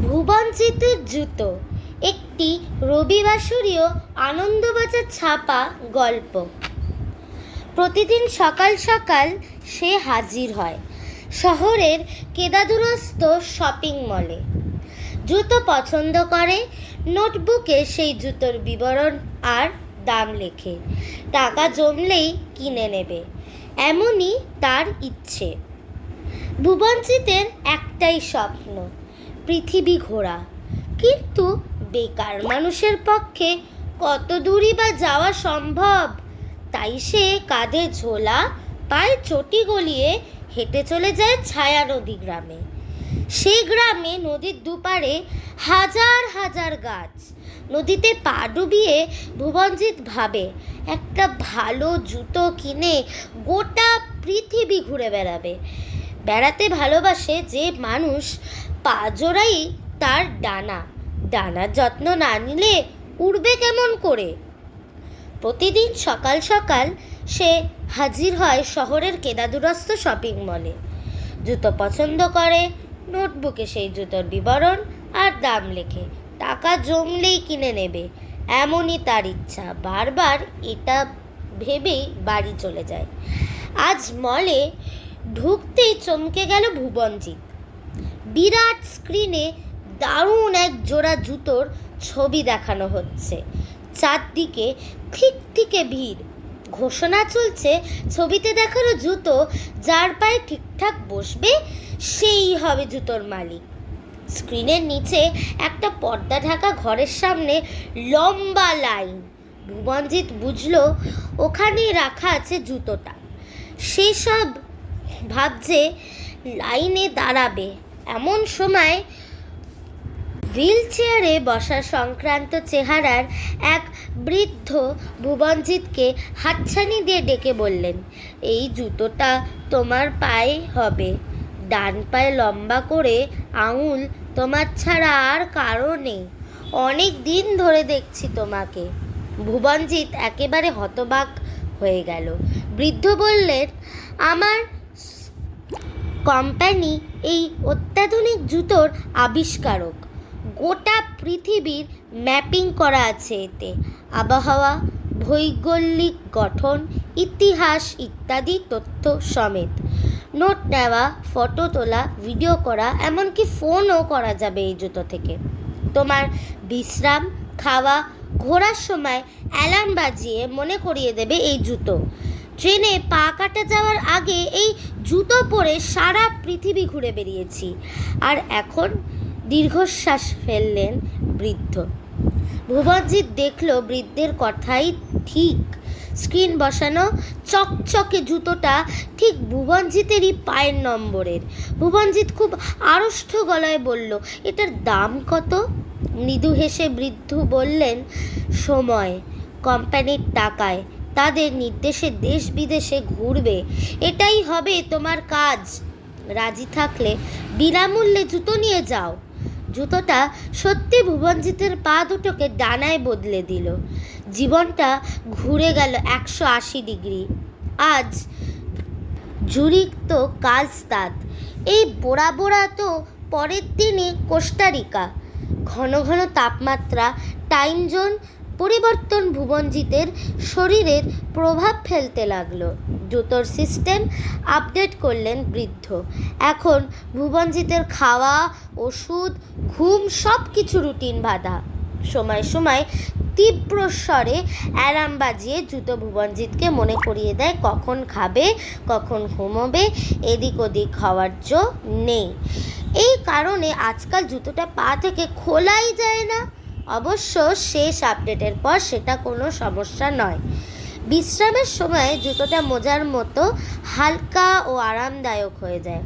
ভুবনজিতের জুতো একটি রবিবাসরীয় আনন্দবাজার ছাপা গল্প। প্রতিদিন সকাল সকাল সে হাজির হয় শহরের কেদাদুরস্ত শপিং মলে। জুতো পছন্দ করে, নোটবুকে সেই জুতোর বিবরণ আর দাম লেখে। টাকা জমলেই কিনে নেবে, এমনই তার ইচ্ছে। ভুবনজিতের একটাই স্বপ্ন, পৃথিবী ঘোরা। কিন্তু বেকার মানুষের পক্ষে কত দূরই বা যাওয়া সম্ভব? তাই সে কাঁধে ঝোলা, পায়ে চটি গলিয়ে হেঁটে চলে যায় ছায়ানদী গ্রামে। সেই গ্রামে নদীর দুপারে হাজার হাজার গাছ। নদীতে পা ডুবিয়ে ভুবনজিৎ ভাবে, একটা ভালো জুতো কিনে গোটা পৃথিবী ঘুরে বেড়াতে ভালোবাসে যে মানুষ, পা জোড়াই তার ডানার যত্ন না নিলে উড়বে কেমন করে? প্রতিদিন সকাল সকাল সে হাজির হয় শহরের কেদাদুরস্ত শপিং মলে। জুতো পছন্দ করে, নোটবুকে সেই জুতোর বিবরণ আর দাম লেখে। টাকা জমলেই কিনে নেবে, এমনই তার ইচ্ছা। বারবার এটা ভেবেই বাড়ি চলে যায়। আজ মলে ঢুকতেই চমকে গেল ভুবনজিৎ। বিরাট স্ক্রিনে দারুণ এক জোড়া জুতোর ছবি দেখানো হচ্ছে। চারদিকে ঠিকঠিকে ভিড়। ঘোষণা চলছে, ছবিতে দেখানো জুতো যার পায়ে ঠিকঠাক বসবে সেই হবে জুতোর মালিক। স্ক্রিনের নিচে একটা পর্দা ঢাকা ঘরের সামনে লম্বা লাইন। ভুবনজিৎ বুঝলো ওখানেই রাখা আছে জুতোটা। সেসব ভাবছে লাইনে দাঁড়াবে। এমন সময় হুইল চেয়ারে বসা সংক্রান্ত চেহারার এক বৃদ্ধ ভুবনজিৎকে হাতছানি দিয়ে ডেকে বললেন, এই জুতোটা তোমার পায়ে হবে। ডান পায়ে লম্বা করে আঙুল তোমার ছাড়া আর কারো নেই। অনেক দিন ধরে দেখছি তোমাকে। ভুবনজিৎ একেবারে হতবাক হয়ে গেল। বৃদ্ধ বললেন, আমার কোম্পানি এই অত্যাধুনিক জুতোর আবিষ্কারক। গোটা পৃথিবীর ম্যাপিং করা আছে এতে, আবহাওয়া, ভৌগোলিক গঠন, ইতিহাস ইত্যাদি তথ্য সমেত। নোট নেওয়া, ফটো তোলা, ভিডিও করা, এমনকি ফোনও করা যাবে এই জুতো থেকে। তোমার বিশ্রাম, খাওয়া, ঘোরার সময় অ্যালার্ম বাজিয়ে মনে করিয়ে দেবে এই জুতো। ট্রেনে পা কাটা যাওয়ার আগে এই জুতো পরে সারা পৃথিবী ঘুরে বেরিয়েছি। আর এখন দীর্ঘশ্বাস ফেললেন বৃদ্ধ। ভুবনজিৎ দেখল বৃদ্ধের কথাই ঠিক। স্ক্রিন বসানো চকচকে জুতোটা ঠিক ভুবনজিতেরই পায়ের নম্বরের। ভুবনজিৎ খুব আড়ষ্ট গলায় বলল, এটার দাম কত? মৃদু হেসে বৃদ্ধ বললেন, সময়, কোম্পানির টাকায়, তাদের নির্দেশে দেশ বিদেশে ঘুরবে, এটাই হবে তোমার কাজ। রাজি থাকলে বিনামূল্যে জুতো নিয়ে যাও। জুতোটা সত্যি ভুবনজিতের পা দুটোকে ডানায় বদলে দিল। জীবনটা ঘুরে গেল 180 ডিগ্রি। আজ জুরিক তো কাল স্তাদ, এই বোরা বোরা তো পরের দিনই কোস্টারিকা। ঘন ঘন তাপমাত্রা, টাইম জোন পরিবর্তন ভুবনজিতের শরীরের প্রভাব ফেলতে লাগলো। জুতোর সিস্টেম আপডেট করলেন বৃদ্ধ। এখন ভুবনজিতের খাওয়া, ওষুধ, ঘুম সব কিছু রুটিন বাঁধা। সময় সময় তীব্র স্বরে অ্যালার্ম বাজিয়ে জুতো ভুবনজিৎকে মনে করিয়ে দেয় কখন খাবে, কখন ঘুমোবে। এদিক ওদিক হওয়ার জো নেই। এই কারণে আজকাল জুতোটা পা থেকে খোলাই যায় না। অবশ্য শেষ আপডেটের পর সেটা কোনো সমস্যা নয়। বিশ্রামের সময় জুতোটা মোজার মতো হালকা ও আরামদায়ক হয়ে যায়।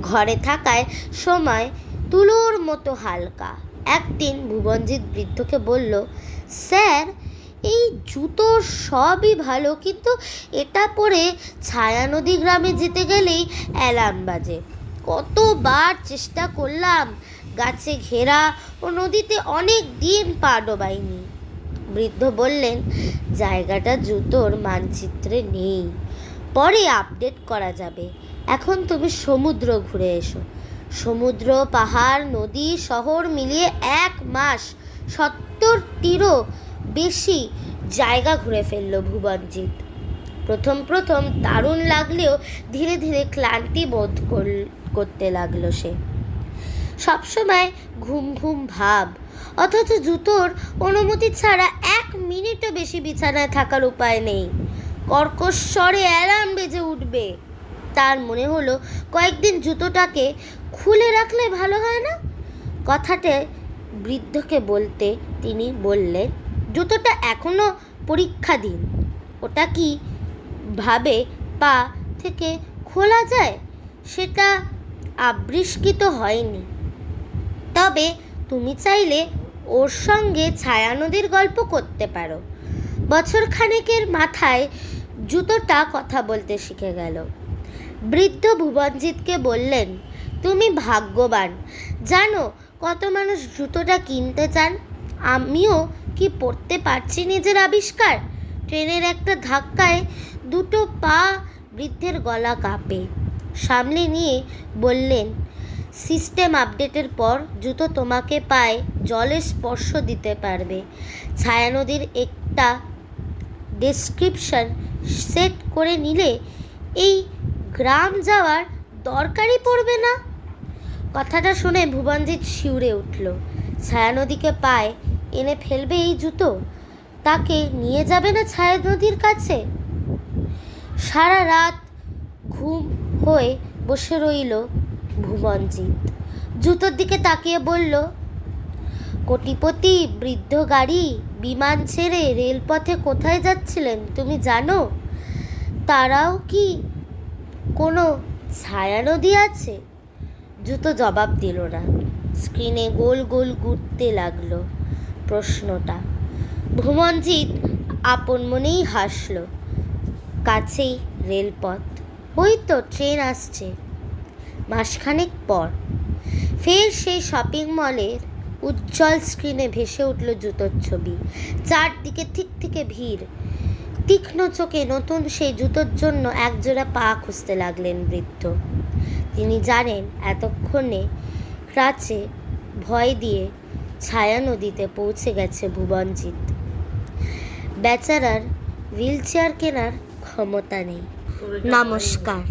ঘরে থাকায় সময় তুলোর মতো হালকা। একদিন ভুবনজিৎ বৃদ্ধকে বলল, স্যার, এই জুতো সবই ভালো, কিন্তু এটা পরে ছায়ানদী গ্রামে যেতে গেলেই অ্যালার্ম বাজে। কতবার চেষ্টা করলাম, গাছে ঘেরা ও নদীতে অনেক দিন পা ডোবাইনি। বৃদ্ধ বললেন, জায়গাটা জুতোর মানচিত্রে নেই, পরে আপডেট করা যাবে। এখন তুমি সমুদ্র ঘুরে এসো। সমুদ্র, পাহাড়, নদী, শহর মিলিয়ে 1 মাস 70টিরও বেশি জায়গা ঘুরে ফেলল ভুবনজিৎ। প্রথম দারুণ লাগলেও ধীরে ধীরে ক্লান্তি বোধ করতে লাগলো সে। সবসময় ঘুম ঘুম ভাব, অথচ জুতোর অনুমতি ছাড়া 1 মিনিটও বেশি বিছানায় থাকার উপায় নেই। কর্কশ স্বরে অ্যালার্ম বেজে উঠবে। তার মনে হলো কয়েকদিন জুতোটাকে খুলে রাখলে ভালো হয় না। কথাটা বৃদ্ধকে বলতে তিনি বললেন, জুতোটা এখনো পরীক্ষাধীন, ওটা কি ভাবে পা থেকে খোলা যায় সেটা আবিষ্কৃত হয়নি। তবে তুমি চাইলে ওর সঙ্গে ছায়ানদীর গল্প করতে পারো। বছর খানেকের মাথায় জুতোটা কথা বলতে শিখে গেল। বৃদ্ধ ভুবনজিৎকে বললেন, তুমি ভাগ্যবান। জানো কত মানুষ জুতোটা কিনতে চান। আমিও কি পড়তে পারছি নিজের আবিষ্কার। ট্রেনের একটা ধাক্কায় দুটো পা। বৃদ্ধের গলা কাঁপে। সামলে নিয়ে বললেন, সিস্টেম আপডেটের পর জুতো তোমাকে পায়ে জলের স্পর্শ দিতে পারবে। ছায়ানদীর একটা ডেসক্রিপশন সেট করে নিলে এই গ্রাম যাওয়ার দরকারই পড়বে না। কথাটা শুনে ভুবনজিৎ শিউরে উঠল। ছায়ানদীকে পায়ে এনে ফেলবে এই জুতো? তাকে নিয়ে যাবে না ছায়ানদীর কাছে? সারা রাত ঘুম হয়ে বসে রইল ভুবনজিৎ। জুতোর দিকে তাকিয়ে বলল, কোটিপতি বৃদ্ধ গাড়ি বিমান ছেড়ে রেলপথে কোথায় যাচ্ছিলেন তুমি জানো? তারাও কি কোনো ছায়ানদী আছে? জুতো জবাব দিল না। স্ক্রিনে গোল গোল ঘুরতে লাগলো প্রশ্নটা। ভুবনজিৎ আপন মনেই হাসল। কাছেই রেলপথ, ওই তো ট্রেন আসছে। মাসখানেক পর ফের সেই শপিং মলের উজ্জ্বল স্ক্রিনে ভেসে উঠল জুতোর ছবি। চারদিকে থেকে ভিড়। তীক্ষ্ণ চোখে নতুন সেই জুতোর জন্য একজোড়া পা খুঁজতে লাগলেন বৃদ্ধ। তিনি জানেন এতক্ষণে ক্রাচে ভয় দিয়ে ছায়ানদীতে পৌঁছে গেছে ভুবনজিৎ। বেচারার হুইলচেয়ার কেনার ক্ষমতা নেই। নমস্কার।